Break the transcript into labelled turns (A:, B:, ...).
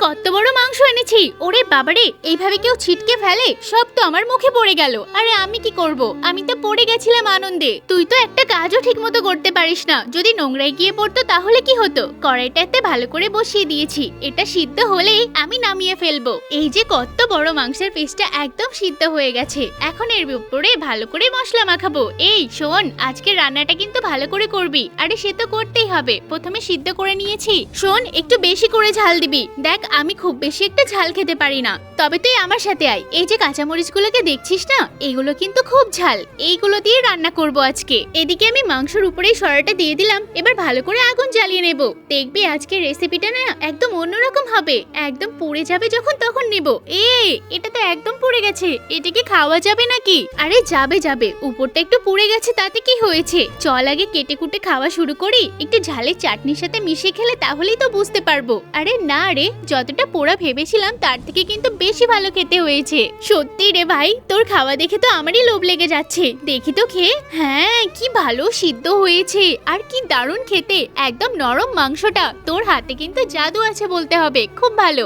A: কত বড় মাংস এনেছি। ওরে বাবারে, এইভাবে কেউ ছিটকে ফেলে? সব তো আমার মুখে পড়ে গেল। আরে আমি কি করব? আমি তো পড়ে গেছিলাম আনন্দে। তুই তো একটা কাজও ঠিক মতো করতে পারিস না। যদি নোংরায় গিয়ে পড়তো তাহলে কি হতো? কড়াইটাতে ভালো করে বসিয়ে দিয়েছি, এটা সিদ্ধ হলেই আমি নামিয়ে ফেলবো। এই যে কত বড় মাংসের পিসটা একদম সিদ্ধ হয়ে গেছে। এখন এর উপরে ভালো করে মশলা মাখাবো। এই শোন, আজকে রান্নাটা কিন্তু ভালো করে করবি। আরে সে তো করতেই হবে, প্রথমে সিদ্ধ করে নিয়েছি। শোন, একটু বেশি করে ঝাল দিবি। দেখ আমি খুব বেশি একটা ঝাল খেতে পারি না, তবে তুই আমার সাথে আয়। এই যে কাঁচামরিচগুলোকে দেখছিস না, এগুলো কিন্তু খুব ঝাল। এইগুলো দিয়ে রান্না করব আজকে। এদিকে আমি মাংসের উপরেই সরাটা দিয়ে দিলাম। এবার ভালো করে আগুন জ্বালিয়ে নেব। দেখবি আজকের রেসিপিটা না একদম অন্যরকম হবে। একদম পুড়ে যাবে যখন তখন নেব। এটা তো একদম পুড়ে গেছে, এটা কি খাওয়া যাবে নাকি? আরে যাবে যাবে, উপরটা একটু পুড়ে গেছে তাতে কি হয়েছে? চল আগে কেটে কুটে খাওয়া শুরু করি। একটু ঝালের চাটনির সাথে মিশিয়ে খেলে তাহলেই তো বুঝতে পারবো। আরে না রে, যতটা পোড়া ভেবেছিলাম তার থেকে কিন্তু বেশি ভালো খেতে হয়েছে। সত্যি রে ভাই, তোর খাওয়া দেখে তো আমারই লোভ লেগে যাচ্ছে। দেখি তো খেয়ে। হ্যাঁ, কি ভালো সিদ্ধ হয়েছে, আর কি দারুণ খেতে। একদম নরম মাংসটা। তোর হাতে কিন্তু জাদু আছে বলতে হবে, খুব ভালো।